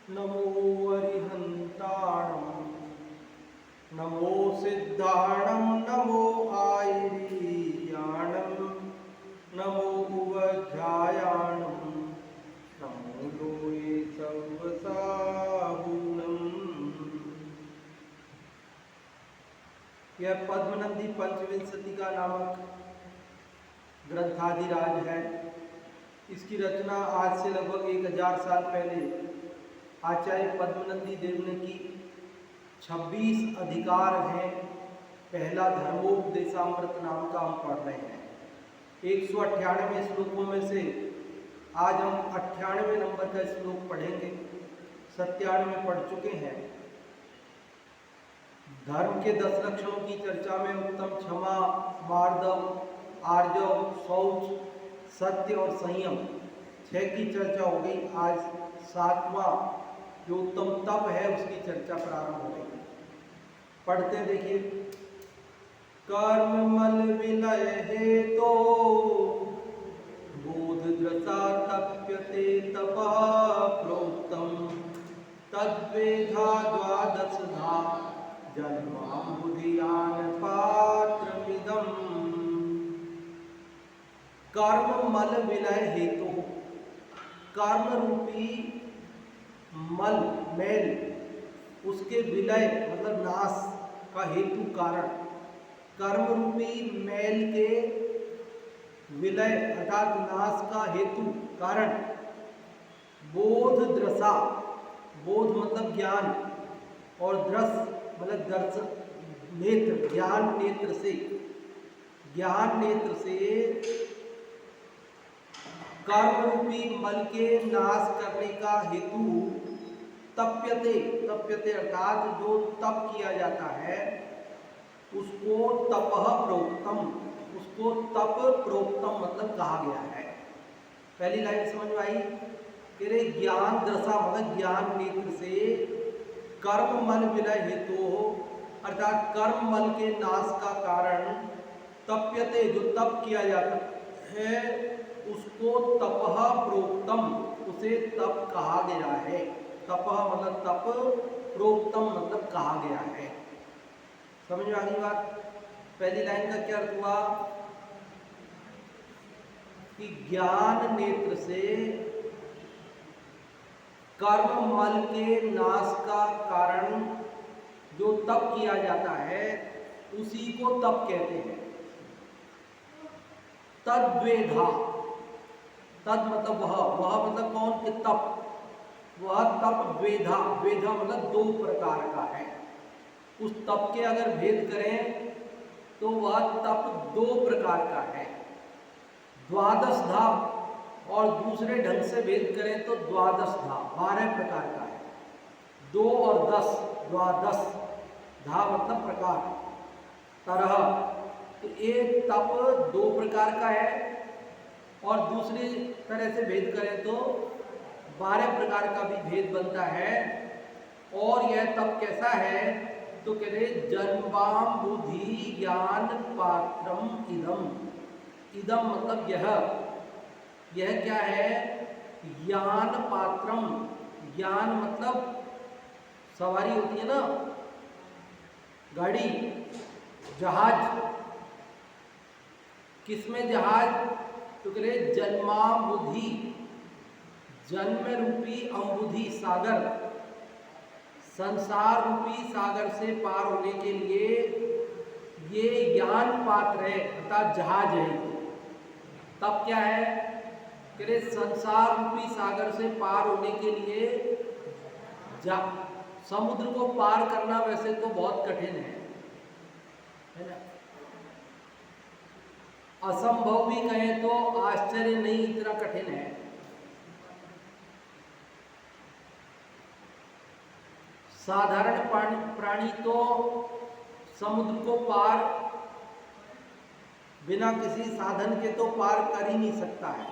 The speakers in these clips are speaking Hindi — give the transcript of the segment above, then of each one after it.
नमो अरिहंताणं नमो सिद्धाणं नमो आयरीयाणं नमो उवध्यायाणं नमो लोये सर्वसाहुणम्। यह पद्मनंदी पंचविंशतिका नामक ग्रंथाधिराज है। इसकी रचना आज से लगभग 1000 साल पहले आचार्य पद्मनंदी देव ने की। 26 अधिकार हैं। पहला धर्मोपदेशामृत नाम का हम पढ़ रहे हैं। 198 श्लोकों में से आज हम 98वें नंबर का श्लोक पढ़ेंगे। 97 पढ़ चुके हैं। धर्म के 10 लक्षणों की चर्चा में उत्तम क्षमा, मार्दव, आर्जव, शौच, सत्य और संयम 6 की चर्चा हो गई। आज 7वां जो उत्तम तप है उसकी चर्चा प्रारंभ हो गई। पढ़ते देखिए। कर्म मल विलय हेतो बोध दृशा तप्यते तपः प्रोक्तम तद्वेधा द्वादशधा जन्माम्बुधियान पात्रमिदम्। कर्म मल विलय हेतु, कर्म रूपी मल मैल उसके विलय मतलब नाश का हेतु कारण, कर्म रूपी मैल के विलय अर्थात नाश का हेतु कारण बोध दृशा, बोध मतलब ज्ञान और दृश मतलब दर्शन, नेत्र, ज्ञान नेत्र से, ज्ञान नेत्र से कर्म रूपी मल के नाश करने का हेतु तप्यते, तप्यते अर्थात जो तप किया जाता है उसको तपः प्रोक्तम, उसको तप प्रोक्तम मतलब कहा गया है। पहली लाइन समझ में आई कि रे ज्ञान दशा मतलब ज्ञान नेत्र से कर्म मल विलय हेतु अर्थात कर्म मल के नाश का कारण तप्यते जो तप किया जाता है उसको तपः प्रोक्तम, उसे तप कहा गया है। तपः मतलब तप, प्रोक्तम मतलब कहा गया है। समझ में आ गई बात? पहली लाइन का क्या अर्थ हुआ कि ज्ञान नेत्र से कर्म मल के नाश का कारण जो तप किया जाता है उसी को तप कहते हैं। तद्वेधा, तद मतलब वह मतलब कौन कि तप, वह तप द्वेधा, द्वेधा मतलब 2 प्रकार का है। उस तप के अगर भेद करें तो वह तप 2 प्रकार का है। द्वादश धा और दूसरे ढंग से भेद करें तो द्वादश धा 12 प्रकार का है। 2 और 10 द्वादश, धा मतलब प्रकार, तरह। तो एक तप 2 प्रकार का है और दूसरी तरह से भेद करें तो 12 प्रकार का भी भेद बनता है। और यह तप कैसा है तो कह रहे जन्माम्बुधि ज्ञान पात्रम इदम। इदम मतलब यह क्या है? ज्ञान पात्रम। ज्ञान मतलब सवारी होती है ना, गाड़ी, जहाज। किसमें जहाज तो कह रहे जन्माम्बुधि, जन्म रूपी अम्बुधि सागर, संसार रूपी सागर से पार होने के लिए ये ज्ञान पात्र है अर्थात जहाज है। तब क्या है कि संसार रूपी सागर से पार होने के लिए समुद्र को पार करना वैसे तो बहुत कठिन है ना? असंभव भी कहें तो आश्चर्य नहीं, इतना कठिन है। साधारण प्राणी तो समुद्र को पार बिना किसी साधन के तो पार कर ही नहीं सकता है।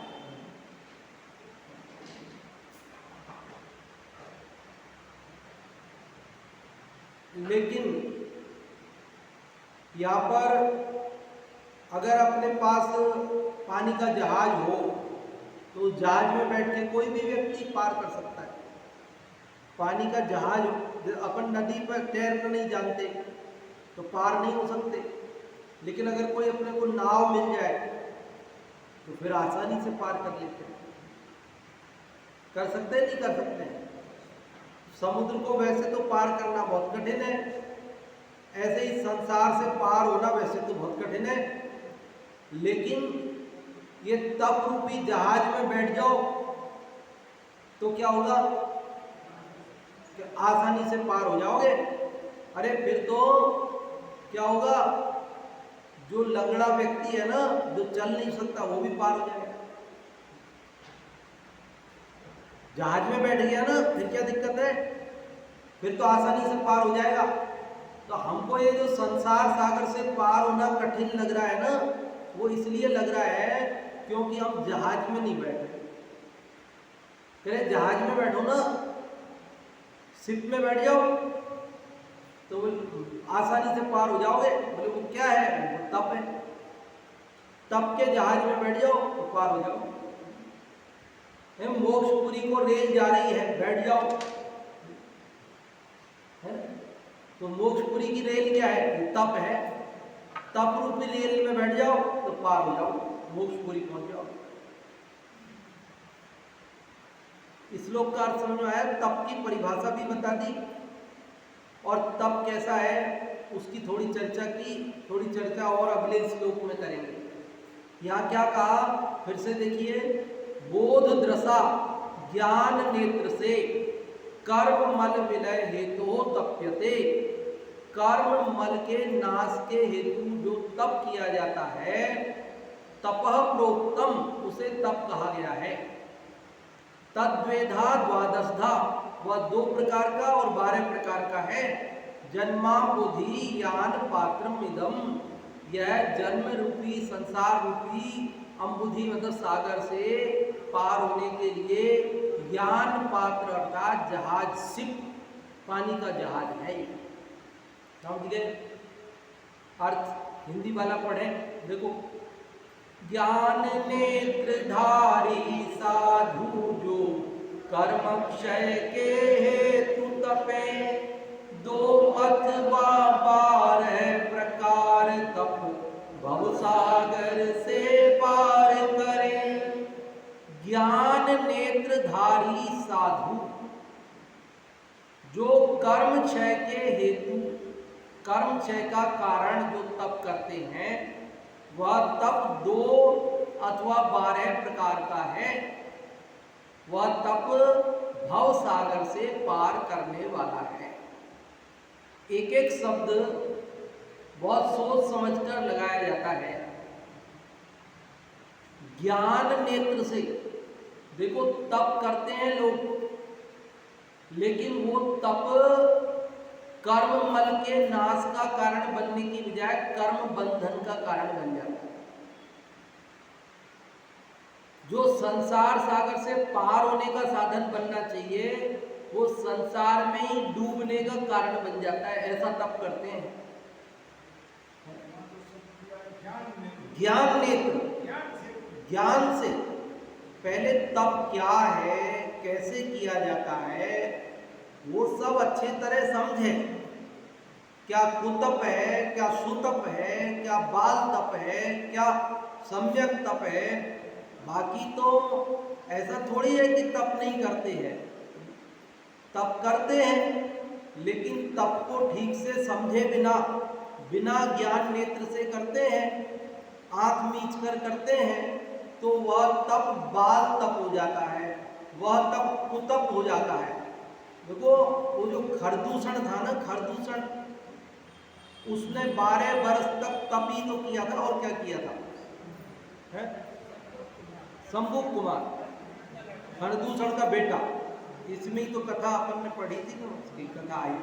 लेकिन यहाँ पर अगर अपने पास पानी का जहाज हो तो जहाज में बैठ के कोई भी व्यक्ति पार कर सकता है। पानी का जहाज, अपन नदी पर तैरना नहीं जानते तो पार नहीं हो सकते, लेकिन अगर कोई अपने को नाव मिल जाए तो फिर आसानी से पार कर लेते हैं। कर सकते नहीं कर सकते हैं? समुद्र को वैसे तो पार करना बहुत कठिन है, ऐसे ही संसार से पार होना वैसे तो बहुत कठिन है, लेकिन ये तप रूपी जहाज में बैठ जाओ तो क्या होगा कि आसानी से पार हो जाओगे। अरे फिर तो क्या होगा, जो लंगड़ा व्यक्ति है ना, जो चल नहीं सकता, वो भी पार हो जाएगा। जहाज में बैठ गया ना, फिर क्या दिक्कत है, फिर तो आसानी से पार हो जाएगा। तो हमको ये जो संसार सागर से पार होना कठिन लग रहा है ना, वो इसलिए लग रहा है क्योंकि हम जहाज में नहीं बैठे। कह जहाज में बैठो ना, शिप में बैठ जाओ तो आसानी से पार हो जाओगे। बोले वो क्या है, वो तप है। तप के जहाज में बैठ जाओ तो पार हो जाओ। मोक्षपुरी को रेल जा रही है, बैठ जाओ, है? तो मोक्षपुरी की रेल क्या है, तप है। तप रूपी रेल में बैठ जाओ तो पार हो जाओ, मोक्षपुरी पहुंच जाओ। इस श्लोक का अर्थ समझ में आया? तप की परिभाषा भी बता दी और तप कैसा है उसकी थोड़ी चर्चा की। थोड़ी चर्चा और अगले श्लोक में करेंगे। यहाँ क्या कहा, फिर से देखिए, बोध दृशा ज्ञान नेत्र से कर्म मल विलय हेतु तप्यते। कर्म मल के नाश के हेतु जो तप किया जाता है, तपः प्रोक्तम, उसे तप कहा गया है। तद्वेधा द्वादशधा, वह 2 प्रकार का और 12 प्रकार का है। जन्माबुधि यान पात्रम इदम, यह जन्म रूपी संसार रूपी अम्बुधि मतलब सागर से पार होने के लिए यान पात्र अर्थात जहाज, शिप, पानी का जहाज है। समझ गए? अर्थ हिंदी वाला पढ़े, देखो, ज्ञान नेत्रधारी साधु जो कर्म क्षय के हेतु तपे, 2 अथवा 12 प्रकार तप भवसागर से पार करें। ज्ञान नेत्रधारी साधु जो कर्म क्षय के हेतु, कर्म क्षय का कारण जो तप करते हैं, वह तप 2 अथवा 12 प्रकार का है। वह तप भव सागर से पार करने वाला है। एक एक शब्द बहुत सोच समझकर लगाया जाता है। ज्ञान नेत्र से, देखो तप करते हैं लोग, लेकिन वो तप कर्म मल के नाश का कारण बनने की बजाय कर्म बंधन का कारण बन जाता है। जो संसार सागर से पार होने का साधन बनना चाहिए, वो संसार में ही डूबने का कारण बन जाता है। ऐसा तप करते हैं। ज्ञान नेत्र, ज्ञान से पहले तप क्या है, कैसे किया जाता है, वो सब अच्छे तरह समझे। क्या कुतप है, क्या सुतप है, क्या बाल तप है, क्या सम्यक तप है। बाकी तो ऐसा थोड़ी है कि तप नहीं करते हैं, तप करते हैं, लेकिन तप को ठीक से समझे बिना, बिना ज्ञान नेत्र से करते हैं, आंख मीच कर करते हैं, तो वह तप बाल तप हो जाता है, वह तप कुतप हो जाता है। देखो वो जो खरदूषण था ना, खरदूषण, उसने 12 वर्ष तक तप ही तो किया था, और क्या किया था, है? शंभु कुमार, खरदूषण का बेटा, इसमें ही तो कथा अपन ने पढ़ी थी ना, उसकी कथा आई।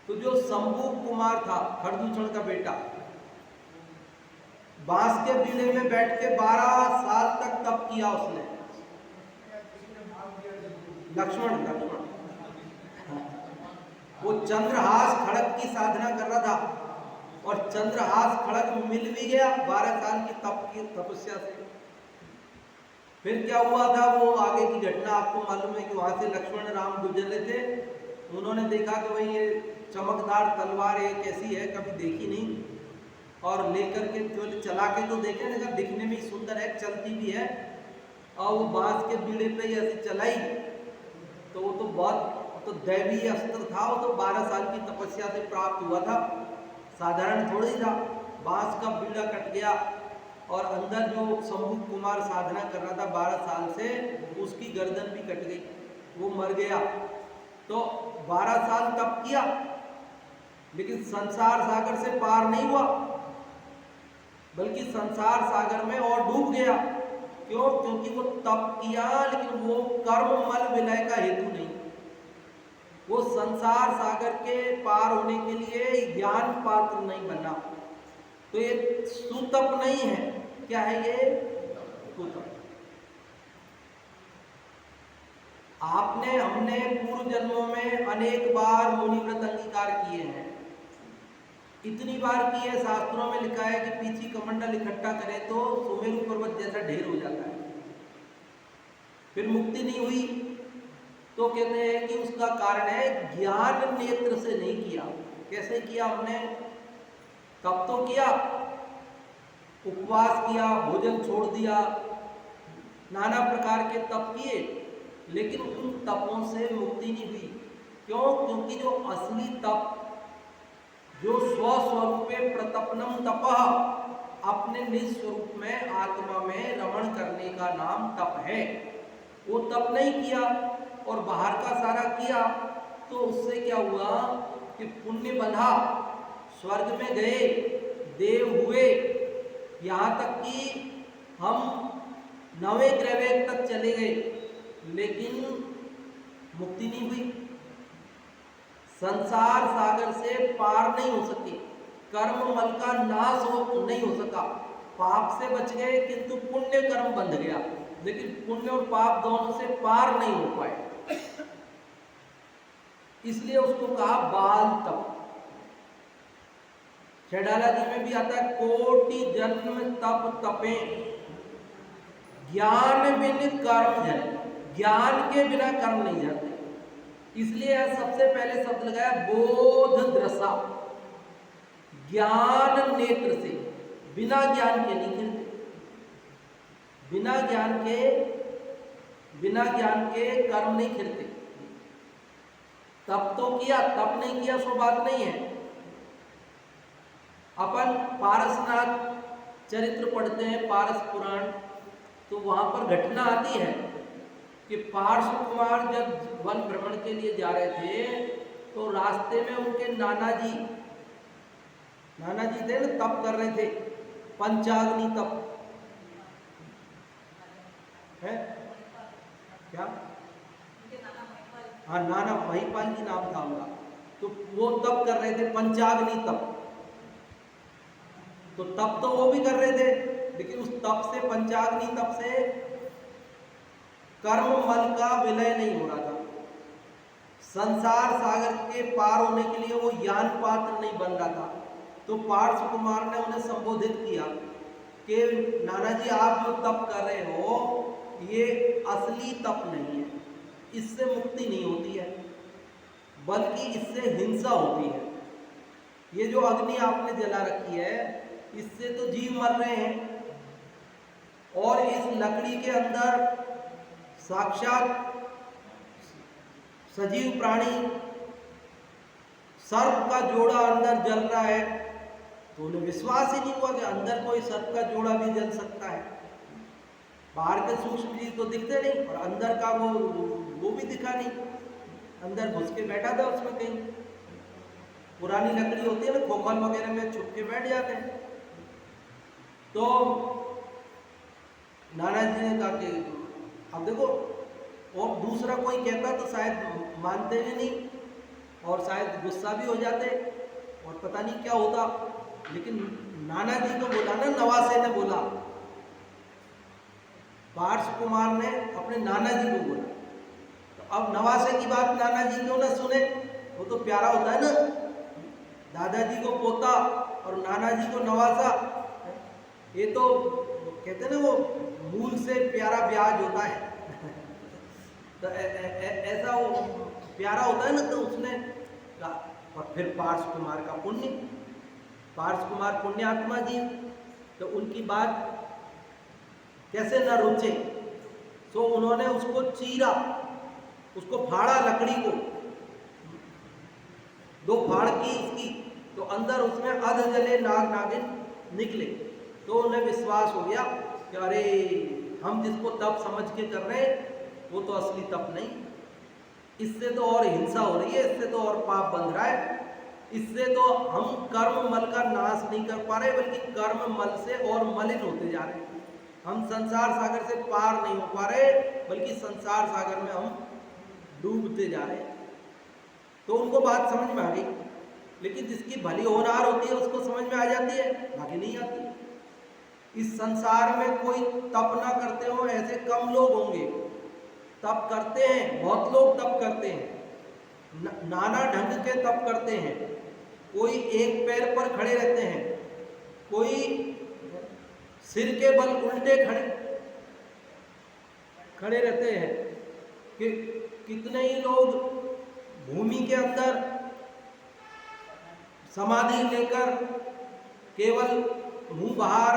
तो जो शंभु कुमार था, खरदूषण का बेटा, बांस के बीड़े में बैठ के 12 साल तक तप किया उसने। लक्ष्मण, वो चंद्रहास खड़ग की साधना कर रहा था, और चंद्रहास खड़ग मिल भी गया 12 साल की तप की तपस्या से। फिर क्या हुआ था, वो आगे की घटना आपको मालूम है कि वहां से लक्ष्मण राम गुजर रहे थे। उन्होंने देखा कि भाई ये चमकदार तलवार है, कैसी है, कभी देखी नहीं, और लेकर के जो चला के तो देखे, देखा दिखने में सुंदर है, चलती भी है, और वो बांस के बीड़े पे ही ऐसी चलाई तो वो तो बहुत तो दैवीय अस्त्र था। वो तो 12 साल की तपस्या से प्राप्त हुआ था, साधारण थोड़ी था। बांस का बीड़ा कट गया और अंदर जो शंभु कुमार साधना कर रहा था 12 साल से, उसकी गर्दन भी कट गई, वो मर गया। तो 12 साल तप किया, लेकिन संसार सागर से पार नहीं हुआ, बल्कि संसार सागर में और डूब गया। क्यों? क्योंकि वो तप किया, लेकिन वो कर्म मल विलय का हेतु नहीं, वो संसार सागर के पार होने के लिए ज्ञान पात्र नहीं बना। तो ये सुतप नहीं है। क्या है ये? सुतप। आपने हमने पूर्व जन्मों में अनेक बार मुनि व्रत अंगीकार किए हैं, इतनी बार किए, शास्त्रों में लिखा है कि पीछी कमंडल इकट्ठा करें तो सुमेरु पर्वत जैसा ढेर हो जाता है, फिर मुक्ति नहीं हुई। तो कहते हैं कि उसका कारण है ज्ञान नेत्र से नहीं किया। कैसे किया हमने? तप तो किया, उपवास किया, भोजन छोड़ दिया, नाना प्रकार के तप किए, लेकिन उन तपों से मुक्ति नहीं हुई। क्यों? क्योंकि जो असली तप, जो स्वस्वरूपे प्रतपनम तपः, अपने निस्वरूप में आत्मा में रमण करने का नाम तप है, वो तप नहीं किया और बाहर का सारा किया। तो उससे क्या हुआ कि पुण्य बंधा, स्वर्ग में गए, देव हुए, यहाँ तक कि हम 9वें ग्रह तक चले गए, लेकिन मुक्ति नहीं हुई, संसार सागर से पार नहीं हो सके, कर्म मल का नाश नहीं हो सका, पाप से बच गए किंतु पुण्य कर्म बंध गया, लेकिन पुण्य और पाप दोनों से पार नहीं हो पाए। इसलिए उसको कहा बाल तप। छेड़ाला जी में भी आता है, कोटि जन्म तप तपे, ज्ञान बिन कर्म जन, ज्ञान के बिना कर्म नहीं जाते। इसलिए सबसे पहले शब्द लगाया बोध दृशा, ज्ञान नेत्र से, बिना ज्ञान के नहीं गिरते, बिना ज्ञान के कर्म नहीं खिलते। तप तो किया, तप नहीं किया सो बात नहीं है। अपन पारसनाथ चरित्र पढ़ते हैं, पारस पुराण, तो वहां पर घटना आती है कि पार्श कुमार जब वन भ्रमण के लिए जा रहे थे, तो रास्ते में उनके नाना जी थे ना, तप कर रहे थे, पंचाग्नि तप है क्या? हाँ, नाना महिपाल जी नाम था उनका। तो वो तप कर रहे थे, पंचाग्नि तप। तो तप तो वो भी कर रहे थे, लेकिन उस तप से, पंचाग्नि तप से कर्म मल का विलय नहीं हो रहा था। संसार सागर के पार होने के लिए वो ज्ञान पात्र नहीं बन रहा था। तो पार्थ कुमार ने उन्हें संबोधित किया कि नाना जी, आप जो तप कर रहे हो ये असली तप नहीं है, इससे मुक्ति नहीं होती है, बल्कि इससे हिंसा होती है। ये जो अग्नि आपने जला रखी है, इससे तो जीव मर रहे हैं, और इस लकड़ी के अंदर साक्षात सजीव प्राणी सर्प का जोड़ा अंदर जल रहा है। तो उन्हें विश्वास ही नहीं हुआ कि अंदर कोई सर्प का जोड़ा भी जल सकता है। बाहर के सूक्ष्म जीव तो दिखते नहीं, और अंदर का वो भी दिखा नहीं, अंदर घुस के बैठा था उसमें कहीं। पुरानी लकड़ी होती है ना, खोखल वगैरह में छुप के बैठ जाते हैं। तो नाना जी ने कहा कि अब देखो, और दूसरा कोई कहता तो शायद मानते भी नहीं, और शायद गुस्सा भी हो जाते, और पता नहीं क्या होता। लेकिन नाना जी को बोला ना, नवासे ने बोला, पार्श कुमार ने अपने नाना जी को बोला। तो अब नवासे की बात नाना जी क्यों ना सुने? वो तो प्यारा होता है ना, दादाजी को पोता और नाना जी को नवासा। ये तो कहते हैं ना वो मूल से प्यारा ब्याज होता है तो ऐसा वो प्यारा होता है ना, तो उसने कहा। और फिर पार्श कुमार का पुण्य, पार्श कुमार पुण्यात्मा जी, तो उनकी बात कैसे न रुचे, तो उन्होंने उसको चीरा, उसको फाड़ा, लकड़ी को दो फाड़ की उसकी, तो अंदर उसमें अध जले नाग नागिन निकले। तो उन्हें विश्वास हो गया कि अरे हम जिसको तप समझ के कर रहे हैं वो तो असली तप नहीं, इससे तो और हिंसा हो रही है, इससे तो और पाप बंध रहा है, इससे तो हम कर्म मल का नाश नहीं कर पा रहे, बल्कि कर्म मल से और मलिन होते जा रहे हैं। हम संसार सागर से पार नहीं हो पा रहे, बल्कि संसार सागर में हम डूबते जा रहे हैं। तो उनको बात समझ में आ गई, लेकिन जिसकी भली होनहार होती है उसको समझ में आ जाती है, बाकी नहीं आती। इस संसार में कोई तप ना करते हो ऐसे कम लोग होंगे। तप करते हैं, बहुत लोग तप करते हैं, नाना ढंग के तप करते हैं। कोई एक पैर पर खड़े रहते हैं, कोई सिर के बल उल्टे खड़े रहते हैं, कि कितने ही लोग भूमि के अंदर समाधि लेकर केवल मुंह बाहर,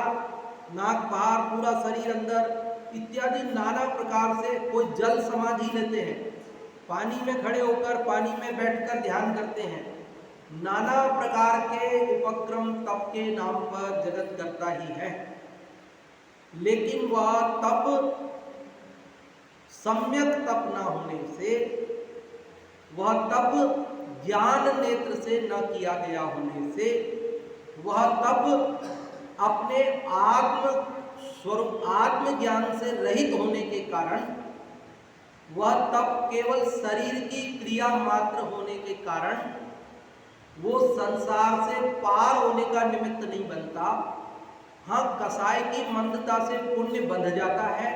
नाक बाहर, पूरा शरीर अंदर इत्यादि नाना प्रकार से, कोई जल समाधि लेते हैं, पानी में खड़े होकर, पानी में बैठकर ध्यान करते हैं। नाना प्रकार के उपक्रम तप के नाम पर जगत करता ही है, लेकिन वह तप सम्यक तप न होने से, वह तप ज्ञान नेत्र से न किया गया होने से, वह तप अपने आत्म स्वरूप आत्म ज्ञान से रहित होने के कारण, वह तप केवल शरीर की क्रिया मात्र होने के कारण वो संसार से पार होने का निमित्त नहीं बनता। हाँ, कसाय की मंदता से पुण्य बंध जाता है,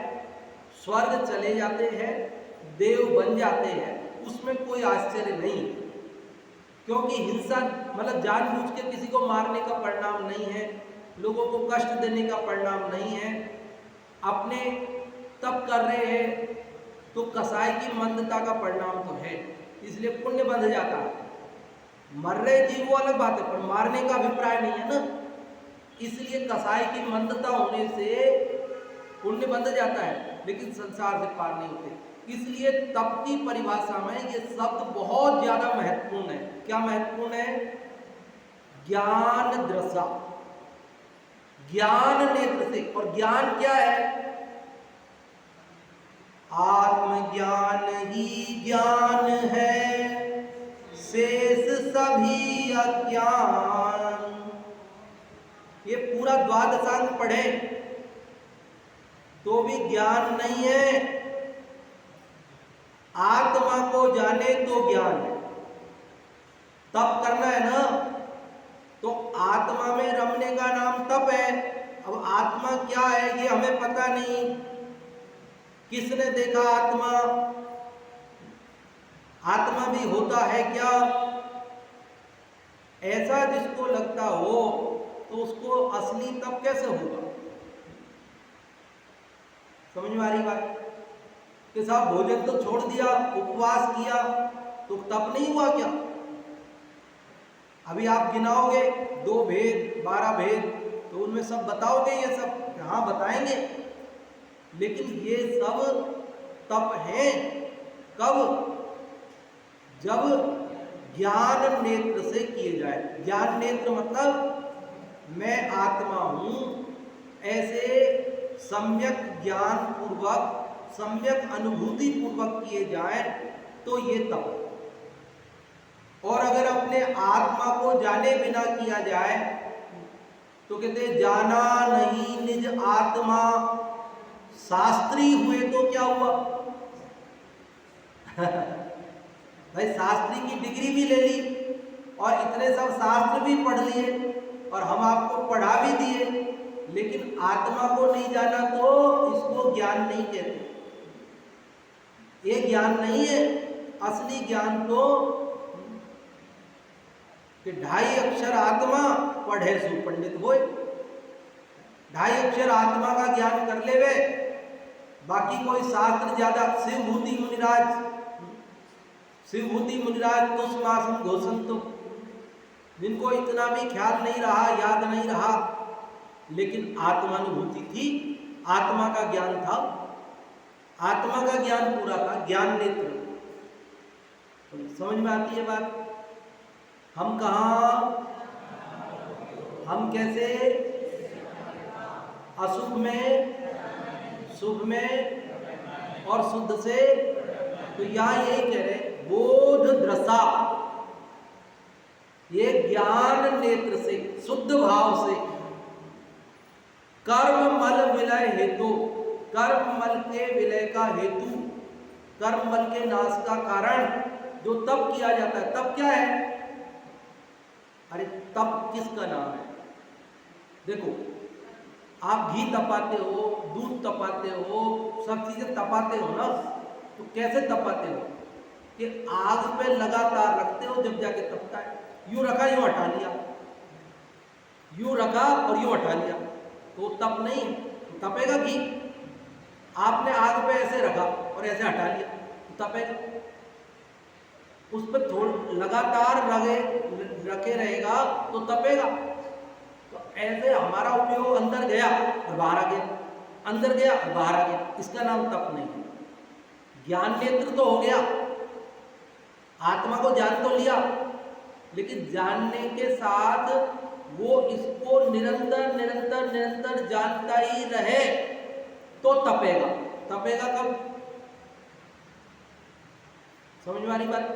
स्वर्ग चले जाते हैं, देव बन जाते हैं, उसमें कोई आश्चर्य नहीं, क्योंकि हिंसा मतलब जानबूझ के किसी को मारने का परिणाम नहीं है, लोगों को कष्ट देने का परिणाम नहीं है। अपने तप कर रहे हैं तो कसाई की मंदता का परिणाम तो है, इसलिए पुण्य बंध जाता है। मर रहे जीव वो अलग बात है, पर मारने का अभिप्राय नहीं है ना, इसलिए कसाई की मंदता होने से पुण्य बंध जाता है, लेकिन संसार से पार नहीं होते। इसलिए तप की परिभाषा में ये शब्द बहुत ज्यादा महत्वपूर्ण है। क्या महत्वपूर्ण है? ज्ञान दृशा, ज्ञान नेत्र से। और ज्ञान क्या है? आत्मज्ञान ही ज्ञान है, शेष सभी अज्ञान। ये पूरा द्वादशांग पढ़े तो भी ज्ञान नहीं है। आत्मा को जाने तो ज्ञान है। तप करना है ना, तो आत्मा में रमने का नाम तप है। अब आत्मा क्या है ये हमें पता नहीं, किसने देखा आत्मा? आत्मा भी होता है क्या? ऐसा जिसको लगता हो तो उसको असली तप कैसे होगा? समझ में आ रही बात? कि साहब भोजन तो छोड़ दिया, उपवास किया, तो तप नहीं हुआ क्या? अभी आप गिनाओगे 2 भेद 12 भेद, तो उनमें सब बताओगे ये सब? हाँ बताएंगे, लेकिन ये सब तप है कब? जब ज्ञान नेत्र से किए जाए। ज्ञान नेत्र मतलब मैं आत्मा हूं, ऐसे सम्यक ज्ञान पूर्वक, सम्यक अनुभूति पूर्वक किए जाए तो ये तप है। और अगर अपने आत्मा को जाने बिना किया जाए तो कहते जाना नहीं निज आत्मा, शास्त्री हुए तो क्या हुआ? भाई शास्त्री की डिग्री भी ले ली और इतने सब शास्त्र भी पढ़ लिए और हम आपको पढ़ा भी दिए, लेकिन आत्मा को नहीं जाना तो इसको ज्ञान नहीं कहते। ये ज्ञान नहीं है। असली ज्ञान तो कि 2.5 अक्षर आत्मा पढ़े सु पंडित होए, ढाई अक्षर आत्मा का ज्ञान कर ले वे, बाकी कोई शास्त्र ज्यादा। शिवभूति मुनिराज तो समासम घोषंतो, जिनको इतना भी ख्याल नहीं रहा, याद नहीं रहा, लेकिन आत्मानुभूति थी, आत्मा का ज्ञान था, आत्मा का ज्ञान पूरा था, ज्ञान नेत्र। समझ में आती है बात? हम कहाँ, हम कैसे, अशुभ में, शुभ में और शुद्ध से। तो यहां यही कह रहे, बोध दृशा, ये ज्ञान नेत्र से, शुद्ध भाव से, कर्म मल विलय हेतु, कर्म मल के विलय का हेतु, कर्म मल के नाश का कारण जो तप किया जाता है। तप क्या है? अरे तप किसका नाम है? देखो, आप घी तपाते हो, दूध तपाते हो, सब चीजें तपाते हो ना, तो कैसे तपाते हो? कि आग पे लगातार रखते हो, जब जाके तपता है। यूं रखा, यूं हटा लिया, यूं रखा और यूं हटा लिया, तो तप नहीं, तो तपेगा घी। आपने आग पे ऐसे रखा और ऐसे हटा लिया, तो तपेगा। उस पर थोड़ा लगातार रखे रहेगा तो तपेगा। तो ऐसे हमारा उपयोग अंदर गया और बाहर आ गया, अंदर गया और बाहर आ गया, इसका नाम तप नहीं है। ज्ञान नेत्र तो हो गया, आत्मा को जान तो लिया, लेकिन जानने के साथ वो इसको निरंतर निरंतर निरंतर जानता ही रहे तो तपेगा। तपेगा कब? समझ में आ रही बात?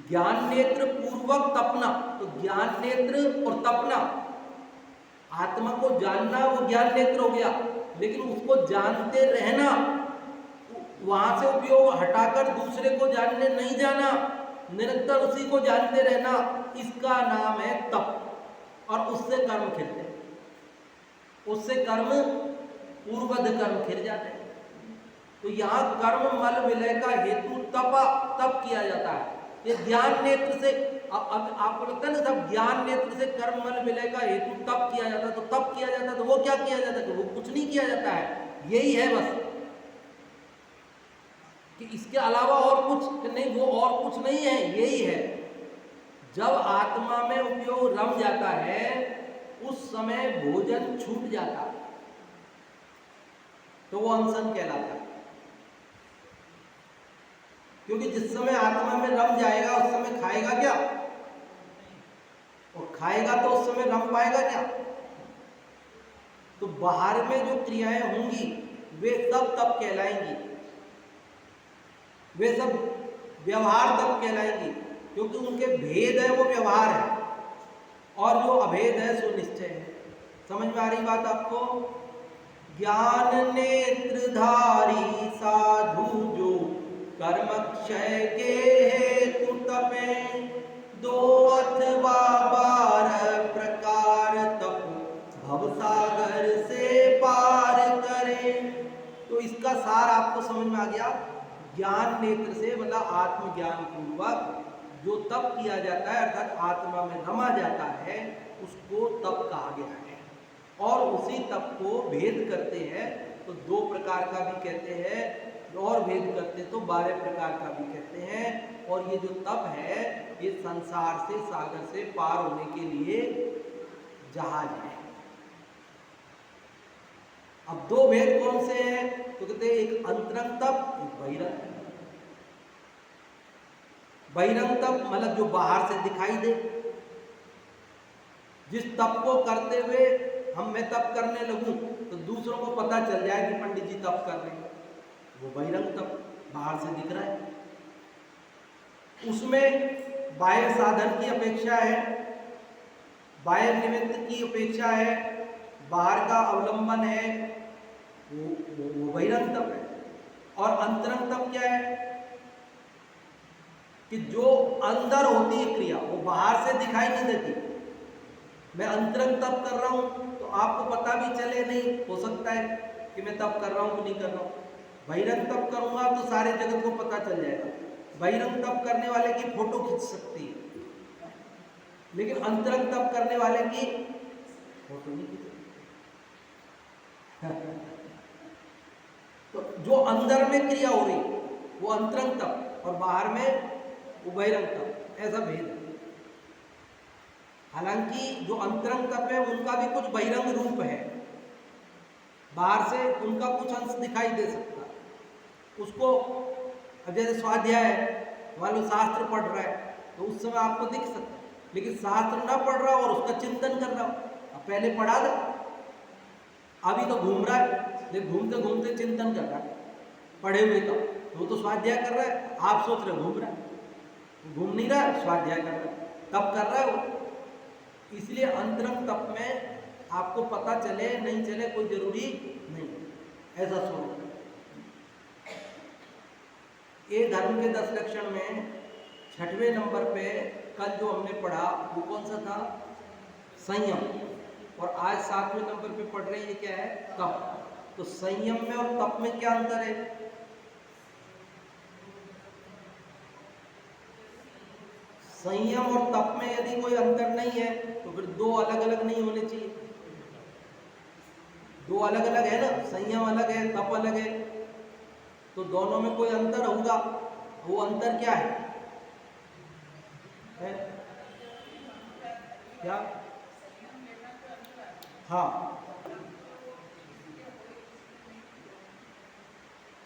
ज्ञान नेत्र पूर्वक तपना, तो ज्ञान नेत्र और तपना, आत्मा को जानना वो ज्ञान नेत्र हो गया, लेकिन उसको जानते रहना, वहां से उपयोग हटाकर दूसरे को जानने नहीं जाना, निरंतर उसी को जानते रहना, इसका नाम है तप। और उससे कर्म खिलते हैं, उससे कर्म पूर्वध कर्म खिल जाते हैं। तो यहाँ कर्म मल विलय का हेतु तप किया जाता है। ये ज्ञान नेत्र से, अब आपको लगता है ना सब ज्ञान नेत्र से कर्म मल विलय का हेतु तप किया जाता है, तो तप किया जाता है, तो वो क्या किया जाता है? तो वो कुछ नहीं किया जाता है, यही है बस, कि इसके अलावा और कुछ नहीं, वो और कुछ नहीं है, यही है। जब आत्मा में उपयोग रम जाता है, उस समय भोजन छूट जाता है, तो वो अनशन कहलाता है। क्योंकि जिस समय आत्मा में रम जाएगा, उस समय खाएगा क्या? और खाएगा तो उस समय रम पाएगा क्या? तो बाहर में जो क्रियाएं होंगी वे सब तप कहलाएंगी, वे सब व्यवहार तप कहलाएंगी, क्योंकि उनके भेद है वो व्यवहार है, और जो अभेद है सो निश्चय है। समझ में आ रही बात आपको? ज्ञान नेत्रधारी साधु जो कर्मक्षय के हेतु तपे, दो अथवा 12 प्रकार तप भवसागर से पार करें। तो इसका सार आपको समझ में आ गया। ज्ञान नेत्र से मतलब आत्मज्ञान पूर्वक जो तप किया जाता है, अर्थात आत्मा में रमा जाता है, उसको तप कहा गया है। और उसी तप को भेद करते हैं तो 2 प्रकार का भी कहते हैं, और भेद करते तो 12 प्रकार का भी कहते हैं। और ये जो तप है, ये संसार से, सागर से पार होने के लिए जहाज है। अब 2 भेद कौन से हैं? तो कहते हैं एक अंतरंग तप, एक बहिरंग। बहिरंग तप मतलब जो बाहर से दिखाई दे। जिस तप को करते हुए मैं तप करने लगूं तो दूसरों को पता चल जाए कि पंडित जी तप कर रहे हैं, वो बहिरंग तप, बाहर से दिख रहा है। उसमें बाह्य साधन की अपेक्षा है, बाह्य निमित्त की अपेक्षा है, बाहर का अवलंबन है, वो बहिरंग तप है। और अंतरंग तप क्या है? कि जो अंदर होती है क्रिया, वो बाहर से दिखाई नहीं देती। मैं अंतरंग तप कर रहा हूं तो आपको पता भी चले नहीं, हो सकता है कि मैं तप कर रहा हूं कि नहीं कर रहा हूं। बहिरंग तप करूंगा तो सारे जगत को पता चल जाएगा। बहिरंग तप करने वाले की फोटो खींच सकती है, लेकिन अंतरंग तप करने वाले की फोटो नहीं खींचे। तो जो अंदर में क्रिया हो रही वो अंतरंग तप, और बाहर में वो बहिरंग तप, ऐसा भेद है। हालांकि जो अंतरंग तप है उनका भी कुछ बहिरंग रूप है, बाहर से उनका कुछ अंश दिखाई दे सकता है उसको। अब जैसे स्वाध्याय है, मान लो शास्त्र पढ़ रहा है तो उस समय आपको दिख सकता है, लेकिन शास्त्र ना पढ़ रहा हो और उसका चिंतन कर रहा हो। अब पहले पढ़ा था, अभी तो घूम रहा है, लेकिन घूमते घूमते चिंतन कर रहा है पढ़े हुए का, तो वो तो स्वाध्याय कर रहा है। आप सोच रहे घूम रहा है, घूम नहीं रहा है, स्वाध्याय कर रहा है, तप कर रहा है वो। इसलिए अंतरंग तप में आपको पता चले नहीं चले कोई जरूरी नहीं, ऐसा स्वरूप। ये धर्म के 10 लक्षण में 6वें नंबर पे कल जो हमने पढ़ा वो कौन सा था? संयम। और आज 7वें नंबर पे पढ़ रहे हैं, ये क्या है? तप। तो संयम में और तप में क्या अंतर है? संयम और तप में यदि कोई अंतर नहीं है तो फिर दो अलग अलग नहीं होने चाहिए। दो अलग अलग है ना, संयम अलग है, तप अलग है, तो दोनों में कोई अंतर होगा। वो अंतर क्या है? क्या? हाँ,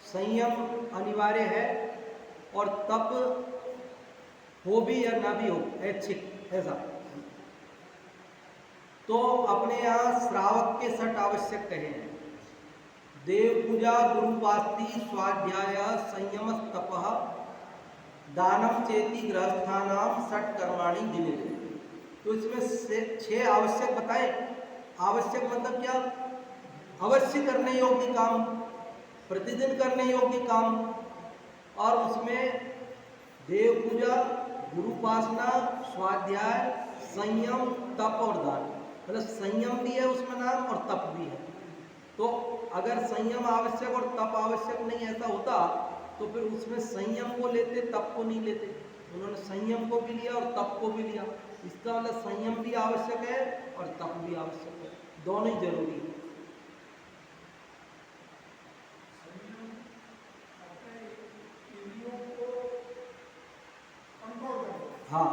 संयम अनिवार्य है और तप हो भी या ना भी हो, ऐच्छिक, ऐसा। तो अपने यहाँ श्रावक के 6 आवश्यक कहे हैं: देव पूजा, गुरुपास्ति, स्वाध्याय, संयम, तपः, दानम चेति गृहस्थानाम 6 कर्माणि दिने। तो इसमें से 6 आवश्यक बताए। आवश्यक मतलब क्या? अवश्य करने योग्य काम, प्रतिदिन करने योग्य काम। और उसमें देव पूजा, गुरुपासना, स्वाध्याय, संयम, तप और दान, मतलब संयम भी है उसमें नाम और तप भी है। तो अगर संयम आवश्यक और तप आवश्यक नहीं ऐसा होता तो फिर उसमें संयम को लेते, तप को नहीं लेते। उन्होंने संयम को भी लिया और तप को भी लिया। इसका मतलब संयम भी आवश्यक है और तप भी आवश्यक है, दोनों ही जरूरी है। हाँ,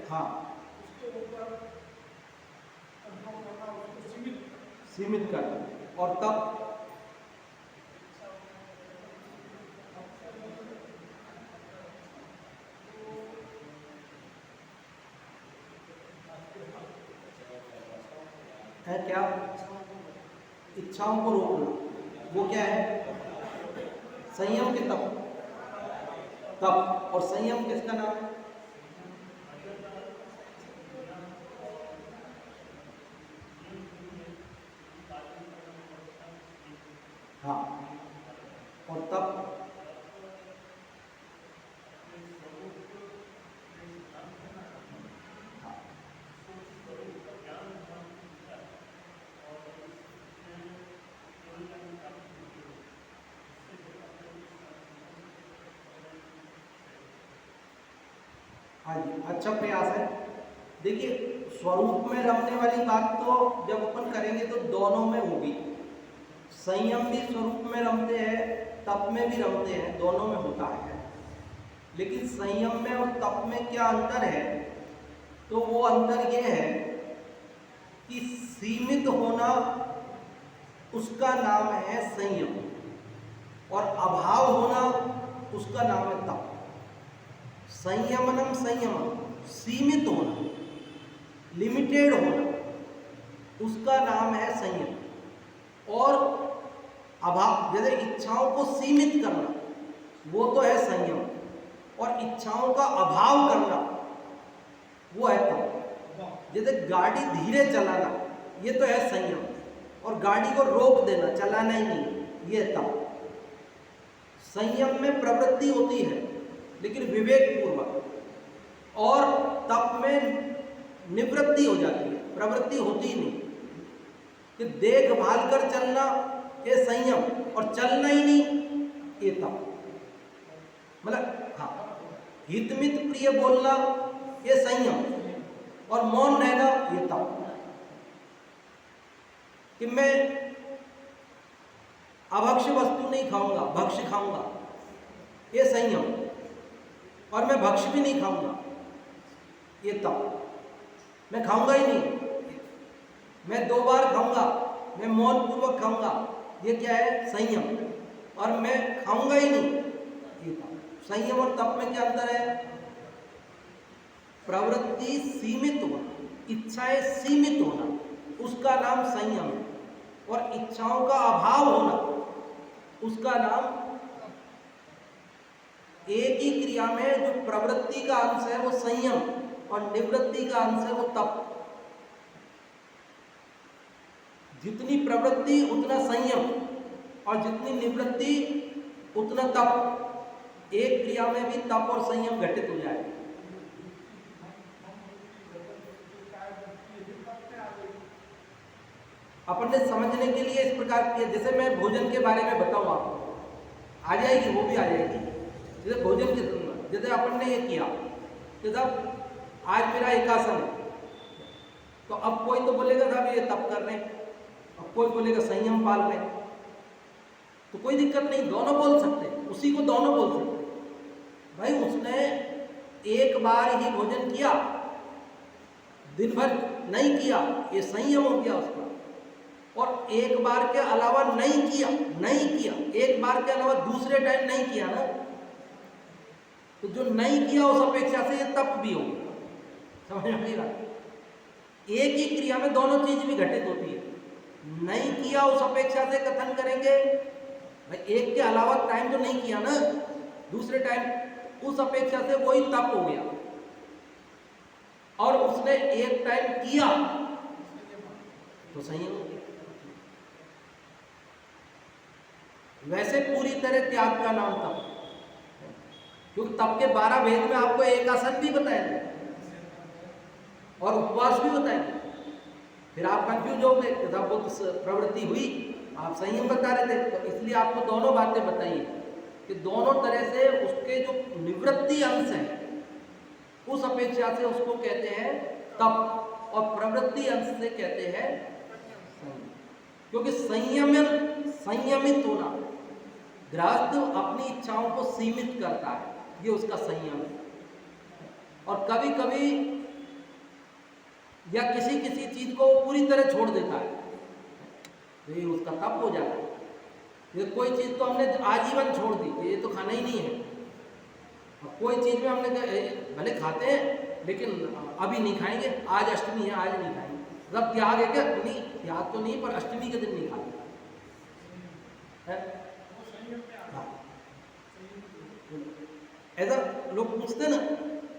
हाँ, सीमित करना। और तब है क्या? इच्छाओं को रोकना, वो क्या है? संयम के तप। तप और संयम किसका नाम है? हाँ, और तप हाँ जी, अच्छा प्रयास है। देखिए, स्वरूप में रमने वाली बात तो जब अपन करेंगे तो दोनों में होगी। संयम भी स्वरूप में रमते हैं, तप में भी रमते हैं, दोनों में होता है। लेकिन संयम में और तप में क्या अंतर है? तो वो अंतर ये है कि सीमित होना उसका नाम है संयम और अभाव होना उसका नाम है तप। संयमनम संयमम, सीमित होना, लिमिटेड होना, उसका नाम है संयम। और अभाव, जैसे इच्छाओं को सीमित करना, वो तो है संयम, और इच्छाओं का अभाव करना वो है तप। जैसे गाड़ी धीरे चलाना, ये तो है संयम, और गाड़ी को रोक देना, चलाना ही नहीं, ये तप। संयम में प्रवृत्ति होती है लेकिन विवेक पूर्वक, और तप में निवृत्ति हो जाती है, प्रवृत्ति होती ही नहीं। कि देखभाल कर चलना ये संयम, और चलना ही नहीं ये तप। मतलब हाँ, हितमित प्रिय बोलना ये संयम, और मौन रहना ये तप। कि मैं अभक्ष्य वस्तु नहीं खाऊंगा, भक्ष्य खाऊंगा, ये संयम, और मैं भक्ष्य भी नहीं खाऊंगा, ये तप। मैं खाऊंगा ही नहीं, मैं 2 बार खाऊंगा, मैं मौन पूर्वक खाऊंगा, ये क्या है? संयम। और मैं खाऊंगा ही नहीं, ये तप। संयम और तप में क्या अंतर है? प्रवृत्ति सीमित होना, इच्छाएं सीमित होना, उसका नाम संयम है, और इच्छाओं का अभाव होना, उसका नाम। एक ही क्रिया में जो प्रवृत्ति का अंश है वो संयम, और निवृत्ति का अंश है वो तप। जितनी प्रवृत्ति उतना संयम, और जितनी निवृत्ति उतना तप। एक क्रिया में भी तप और संयम घटित हो जाए। अपन ने समझने के लिए इस प्रकार किया, जैसे मैं भोजन के बारे में बताऊं आपको, आ जाएगी, वो भी आ जाएगी। जैसे भोजन के, जैसे अपन ने ये किया कि साहब आज मेरा एकासन है, तो अब कोई तो बोलेगा साहब ये तप कर रहे हैं, अब कोई बोलेगा संयम पाल रहे हैं, तो कोई दिक्कत नहीं, दोनों बोल सकते, उसी को दोनों बोल सकते। भाई उसने एक बार ही भोजन किया, दिन भर नहीं किया, ये संयम हो गया उसका। और एक बार के अलावा नहीं किया, एक बार के अलावा दूसरे टाइम नहीं किया ना, तो जो नहीं किया उस अपेक्षा से ये तप भी हो, समझ में नहीं रहा? एक ही क्रिया में दोनों चीज भी घटित होती है। नहीं किया उस अपेक्षा से कथन करेंगे, भाई एक के अलावा टाइम तो नहीं किया ना, दूसरे टाइम, उस अपेक्षा से वही तप हो गया। और उसने एक टाइम किया तो संयम हो गया। वैसे पूरी तरह त्याग का नाम तप, क्योंकि तप के 12 भेद में आपको एक आसन भी बताएंगे और उपवास भी बताएंगे। फिर आप कंफ्यूज हो गए, जब वो प्रवृत्ति हुई, आप संयम बता रहे थे, तो इसलिए आपको दोनों बातें बताइए कि दोनों तरह से उसके जो निवृत्ति अंश है उस अपेक्षा से उसको कहते हैं तप, और प्रवृत्ति अंश से कहते हैं संयम। क्योंकि संयमित होना, गृहस्थ अपनी इच्छाओं को सीमित करता है, ये उसका संयम है। और कभी कभी या किसी किसी चीज को पूरी तरह छोड़ देता है, तो ये उसका तप हो जाता है। ये कोई चीज तो हमने आजीवन छोड़ दी, ये तो खाना ही नहीं है। और कोई चीज में हमने भले खाते हैं लेकिन अभी नहीं खाएंगे, आज अष्टमी है आज नहीं खाएंगे, मतलब त्याग है क्या? नहीं, त्याग तो नहीं, पर अष्टमी के दिन नहीं खाते। ऐसा लोग पूछते ना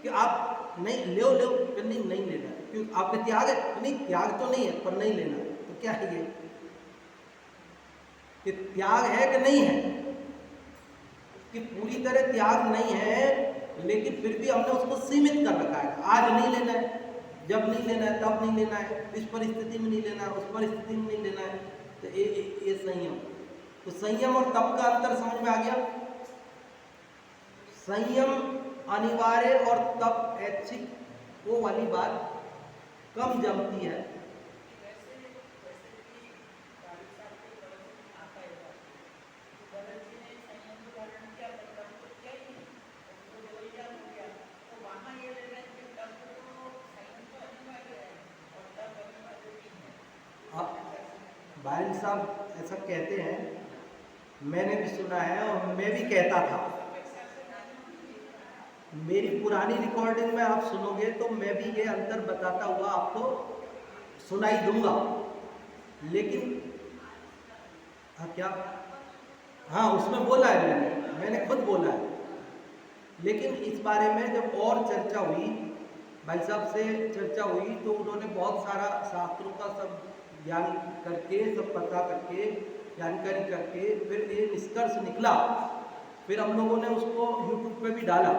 कि आप नहीं ले नहीं लेना, क्योंकि आपका त्याग है, नहीं त्याग तो नहीं है पर नहीं लेना, तो क्या है ये त्याग है कि नहीं है? कि पूरी तरह त्याग नहीं है, लेकिन फिर भी हमने उसको सीमित कर रखा है। आज नहीं लेना है, जब नहीं लेना है तब नहीं लेना है, इस परिस्थिति में नहीं लेना है, उस परिस्थिति में नहीं लेना है, तो ये संयम। तो संयम और तप का अंतर समझ में आ गया। संयम अनिवार्य और तप ऐच्छिक, वो वाली बात कम जमती है। भाई साहब ऐसा कहते हैं, मैंने भी सुना है और मैं भी कहता था। मेरी पुरानी रिकॉर्डिंग में आप सुनोगे तो मैं भी ये अंतर बताता हुआ आपको सुनाई दूंगा, लेकिन क्या हाँ उसमें बोला है, मैंने खुद बोला है। लेकिन इस बारे में जब और चर्चा हुई, भाई साहब से चर्चा हुई, तो उन्होंने बहुत सारा शास्त्रों का सब ज्ञान करके, सब पता करके, जानकारी करके फिर ये निष्कर्ष निकला। फिर हम लोगों ने उसको YouTube पे भी डाला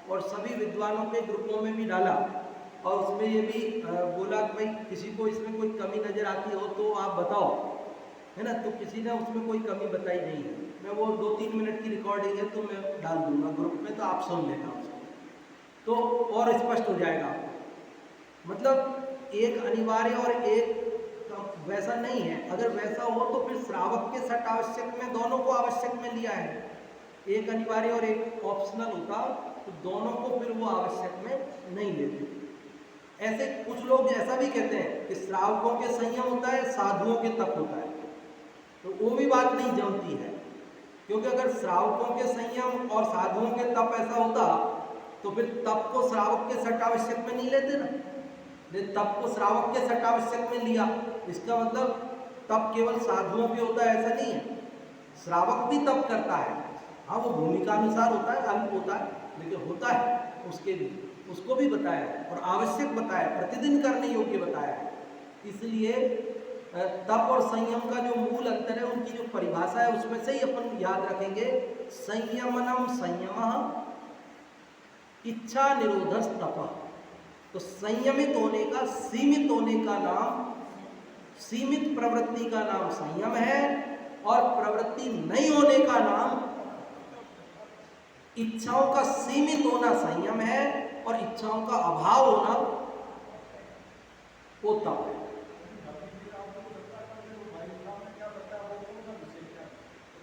और सभी विद्वानों के ग्रुपों में भी डाला, और उसमें ये भी बोला कि भाई किसी को इसमें कोई कमी नज़र आती हो तो आप बताओ, है ना। तो किसी ने उसमें कोई कमी बताई नहीं है। मैं वो 2-3 मिनट की रिकॉर्डिंग है तो मैं डाल दूंगा ग्रुप में, तो आप सुन लेना उसको, तो और स्पष्ट हो जाएगा आपको। मतलब एक अनिवार्य और एक वैसा नहीं है। अगर वैसा हो तो फिर श्रावक के सट आवश्यक में दोनों को आवश्यक में लिया है। एक अनिवार्य और एक ऑप्शनल होता तो दोनों को फिर वो आवश्यक में नहीं लेते। ऐसे कुछ लोग ऐसा भी कहते हैं कि श्रावकों के संयम होता है, साधुओं के तप होता है, तो वो भी बात नहीं जमती है। क्योंकि अगर श्रावकों के संयम और साधुओं के तप ऐसा होता तो फिर तप को श्रावक के सट आवश्यक में नहीं लेते ना। तप को श्रावक के सट आवश्यक में लिया, इसका मतलब तप केवल साधुओं पे होता है ऐसा नहीं है। श्रावक भी तप करता है, हाँ वो भूमिका अनुसार होता है, अल्प होता है, लेकिन होता है उसके भी, उसको भी बताया और आवश्यक बताया, प्रतिदिन करने योग्य बताया है। इसलिए तप और संयम का जो मूल अंतर है, उनकी जो परिभाषा है उसमें से ही अपन याद रखेंगे। संयमनम संयम इच्छा निरोधस तप। तो संयमित होने का, सीमित होने का नाम, सीमित प्रवृत्ति का नाम संयम है, और प्रवृत्ति नहीं होने का नाम, इच्छाओं का सीमित होना संयम है और इच्छाओं का अभाव होना वो तप है।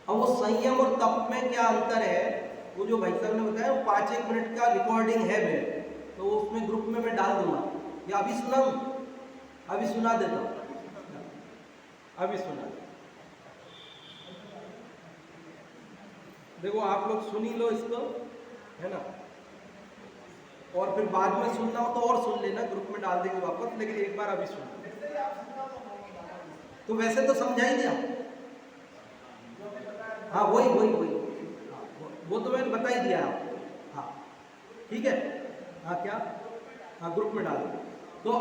अब वो संयम और तप में क्या अंतर है, वो जो भाई साहब ने बताया, वो 5-1 मिनट का रिकॉर्डिंग है मेरे, तो उसमें ग्रुप में मैं डाल दूंगा। या अभी सुना, अभी सुना देता हूँ, अभी सुना। देखो आप लोग सुन ही लो इसको, है ना, और फिर बाद में सुनना हो तो और सुन लेना, ग्रुप में डाल देंगे वापस, लेकिन एक बार अभी सुन। तो वैसे तो समझा ही दिया, हाँ वही वही वही, वो तो मैंने बता ही दिया आपको। हाँ ठीक है, हाँ क्या, हाँ ग्रुप में डाल। तो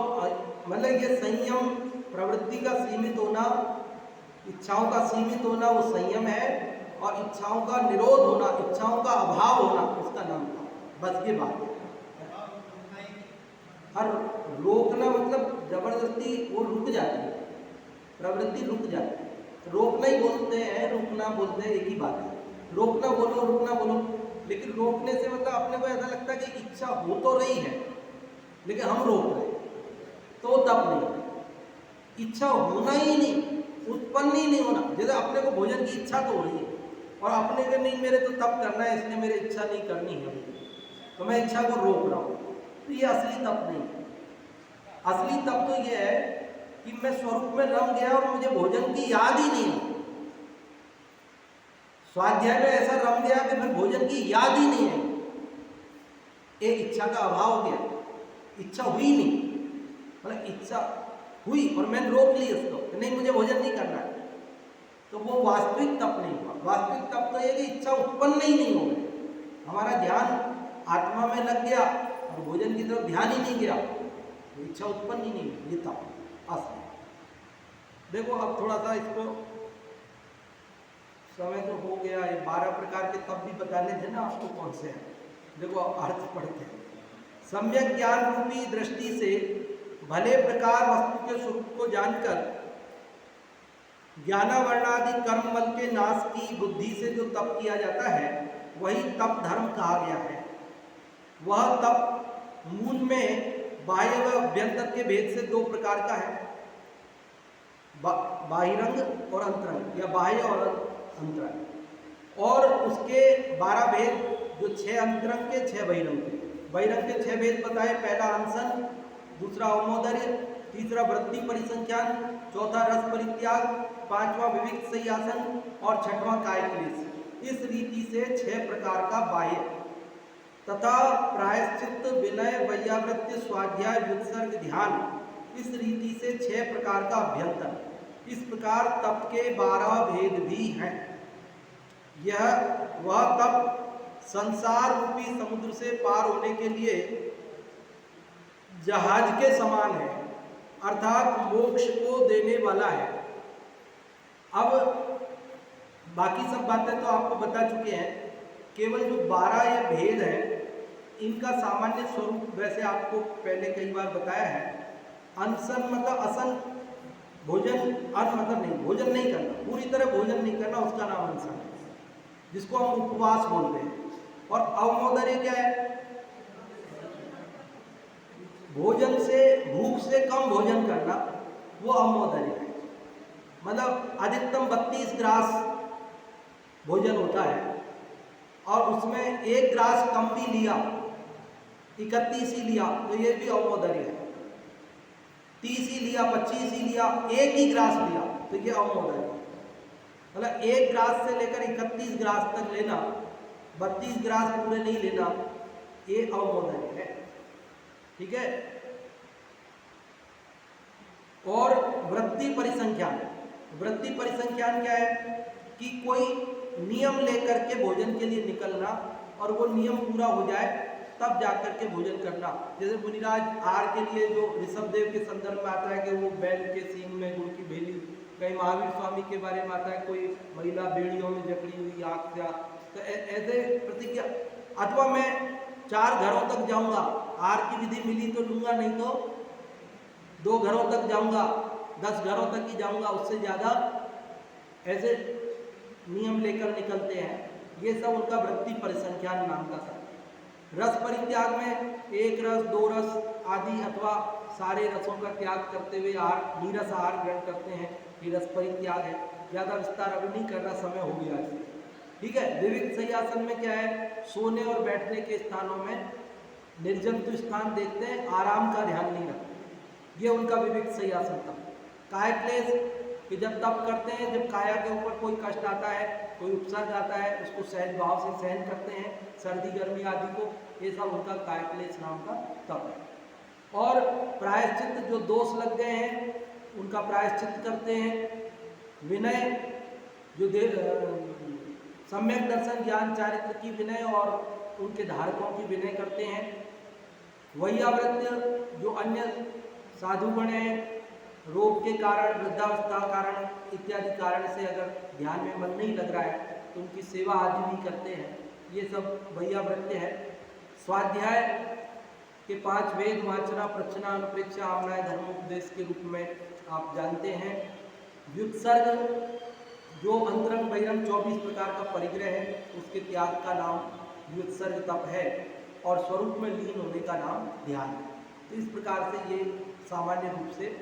मतलब ये संयम, प्रवृत्ति का सीमित होना, इच्छाओं का सीमित होना वो संयम है, और इच्छाओं का निरोध होना, इच्छाओं का अभाव होना उसका नाम था। बस ये बात है। और रोकना मतलब जबरदस्ती वो रुक जाती है, प्रवृत्ति रुक जाती है। रोकना ही बोलते हैं, रुकना बोलते हैं, एक ही बात है। रोकना बोलो, रुकना बोलो, लेकिन रोकने से मतलब अपने को ऐसा लगता है कि इच्छा हो तो रही है लेकिन हम रोक रहे हैं, तो तब नहीं। इच्छा होना ही नहीं, उत्पन्न ही नहीं होना। जैसे अपने को भोजन की इच्छा तो हो रही है और अपने को नहीं, मेरे तो तप करना है इसलिए मेरी इच्छा नहीं करनी है, तो मैं इच्छा को रोक रहा हूँ, तो ये असली तप नहीं है। असली तप तो ये है कि मैं स्वरूप में रम गया और मुझे भोजन की याद ही नहीं है। स्वाध्याय में ऐसा रम गया कि फिर भोजन की याद ही नहीं है, एक इच्छा का अभाव हो गया, इच्छा हुई नहीं, मतलब इच्छा हुई और मैंने रोक ली उसको, नहीं मुझे भोजन नहीं करना है, तो वो वास्तविक तप नहीं हुआ। वास्तविक तप तो ये कि इच्छा उत्पन्न ही नहीं हो गई, हमारा ध्यान आत्मा में लग गया और भोजन की तरफ ध्यान ही नहीं गया, तो इच्छा उत्पन्न ही नहीं हुई, ये तप असली। देखो अब थोड़ा सा इसको, समय तो हो गया, ये 12 प्रकार के तप भी बताने थे ना आपको, कौन से हैं। देखो अर्थ पढ़ते हैं। सम्यक ज्ञान रूपी दृष्टि से भले प्रकार वस्तु के स्वरूप को जानकर ज्ञानावरणादि कर्म बल के नाश की बुद्धि से जो तप किया जाता है वही तप धर्म कहा गया है। वह तप मूल में बाह्य व अभ्यंतर के भेद से 2 प्रकार का है, बाहिरंग और अंतरंग, या बाह्य और अंतरंग। और उसके 12 भेद, जो 6 अंतरंग के 6 बहिरंग के। बहिरंग के 6 भेद बताए, पहला अनशन, दूसरा अवमोदर्य, तीसरा वृत्ति परिसंख्यान, चौथा रस परित्याग, 5वां विविक्त संयासन और 6वां काय क्लेश। इस रीति से 6 प्रकार का बाह्य तथा प्रायश्चित, विनय, वैयावृत्ति, स्वाध्याय, व्युत्सर्ग, ध्यान, इस रीति से 6 प्रकार का अभ्यंतर। इस प्रकार तप के 12 भेद भी हैं। यह वह तप संसार रूपी समुद्र से पार होने के लिए जहाज के समान है, अर्थात मोक्ष को देने वाला है। अब बाकी सब बातें तो आपको बता चुके हैं, केवल जो 12 ये भेद हैं इनका सामान्य स्वरूप वैसे आपको पहले कई बार बताया है। अनशन मतलब असन, भोजन, अन्न मतलब नहीं, भोजन नहीं करना, पूरी तरह भोजन नहीं करना, उसका नाम अनशन है, जिसको हम उपवास बोलते हैं। और अवमोदर्य क्या है? भोजन से, भूख से कम भोजन करना, वो अमोदर्य है। मतलब अधिकतम 32 ग्रास भोजन होता है और उसमें 1 ग्रास कम भी लिया, 31 ही लिया, तो ये भी अमोदर्य है। 30 ही लिया, 25 ही लिया, 1 ही ग्रास लिया, तो ये अमोदर्य है। मतलब 1 ग्रास से लेकर 31 ग्रास तक लेना, 32 ग्रास पूरे नहीं लेना, ये अमोदर्य है। ठीक है। और वृत्ति परिसंख्यान, वृत्ति परिसंख्यान क्या है कि कोई नियम लेकर के भोजन के लिए निकलना और वो नियम पूरा हो जाए तब जाकर के भोजन करना। जैसे मुनिराज आहार के लिए जो ऋषभदेव के संदर्भ में आता है कि वो बैल के सींग में गुड़ की भेली, कहीं महावीर स्वामी के बारे में आता है कोई महिला बेड़ियों में जकड़ी हुई आग से, तो ऐसे प्रतिज्ञा, अथवा मैं 4 घरों तक जाऊंगा, आहार की विधि मिली तो लूंगा, नहीं तो 2 घरों तक जाऊंगा, 10 घरों तक ही जाऊंगा, उससे ज़्यादा ऐसे नियम लेकर निकलते हैं। ये सब उनका वृत्ति परिसंख्यान नाम का सब। रस परित्याग में 1 रस 2 रस आदि अथवा सारे रसों का त्याग करते हुए आहार, नीरस आहार ग्रहण करते हैं, ये रस परित्याग है। ज़्यादा विस्तार अभी नहीं करना, समय हो गया है। ठीक है। विविध शय्यासन में क्या है, सोने और बैठने के स्थानों में निर्जंतु स्थान देखते हैं, आराम का ध्यान नहीं रखते, ये उनका विविध शय्यासन था। काय क्लेश कि जब तप करते हैं, जब काया के ऊपर कोई कष्ट आता है, कोई उपसर्ग आता है, उसको सहज भाव से सहन करते हैं, सर्दी गर्मी आदि को, ये सब उनका काय क्लेश नाम का तप है। और प्रायश्चित, जो दोष लग गए हैं उनका प्रायश्चित करते हैं। विनय, जो सम्यक दर्शन ज्ञान चारित्र की विनय और उनके धारकों की विनय करते हैं। वैयावृत्य, जो अन्य साधुगण हैं, रोग के कारण, वृद्धावस्था कारण इत्यादि कारण से अगर ध्यान में मन नहीं लग रहा है तो उनकी सेवा आदि भी करते हैं, ये सब वैयावृत्य है। स्वाध्याय के 5 वेद वाचना, प्रचना, अनुप्रेक्षा, आमनाय, धर्मोपदेश के रूप में आप जानते हैं। व्युत्सर्ग, जो अंतरंग बहिरंग 24 प्रकार का परिग्रह है, उसके त्याग का नाम व्युत्सर्ग तप है और स्वरूप में लीन होने का नाम ध्यान है। तो इस प्रकार से ये सामान्य रूप से,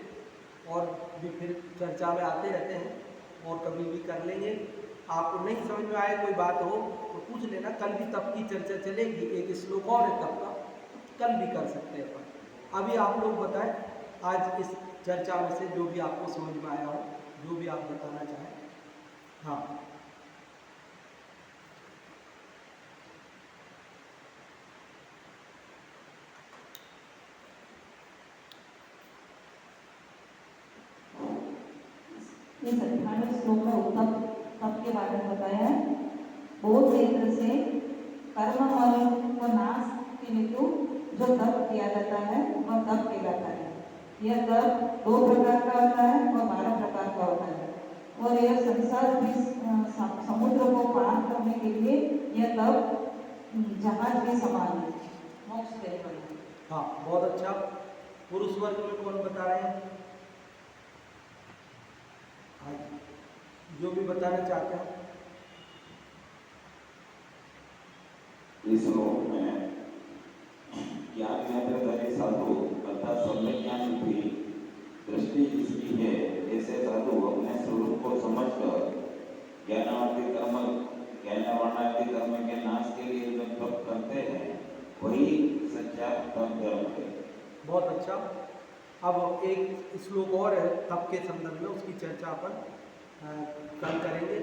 और भी फिर चर्चा में आते रहते हैं और कभी भी कर लेंगे। आपको नहीं समझ में आए, कोई बात हो तो पूछ लेना, कल भी तप की चर्चा चलेगी, एक श्लोक और है तप का, कल भी कर सकते हैं अपन। अभी आप लोग बताएं आज इस चर्चा में से जो भी आपको समझ में आया हो, जो भी आप बताना चाहें। हाँ, ये 98 श्लोक में उत्तम तप के बारे में बताया है। बहुत नेत्र से कर्म फल को नाश के हेतु जो तप किया जाता है वह तप कहलाता है। यह तप 2 प्रकार का होता है और 12 प्रकार का होता है, और यह संसार के समुद्र को पार करने के लिए यह तप जहाज के समान है, मोक्ष देने वाला है। हाँ, बहुत अच्छा। पुरुष वर्ग में कौन बता रहे हैं? हाँ, जो भी बताना चाहते हैं। इस श्लोक में ज्ञान नेत्रधारी साधु अर्थात सम्यक ज्ञान की दृष्टि जिसकी है, ऐसे साधु अपने स्वरूप को समझकर ज्ञानावर्ती कर्म, ज्ञानावर्णार्थी कर्म के नाश के लिए जो तप करते हैं वही सच्चा तप धर्म है। बहुत अच्छा। अब एक श्लोक और है तप के संदर्भ में, उसकी चर्चा अपन कल करेंगे।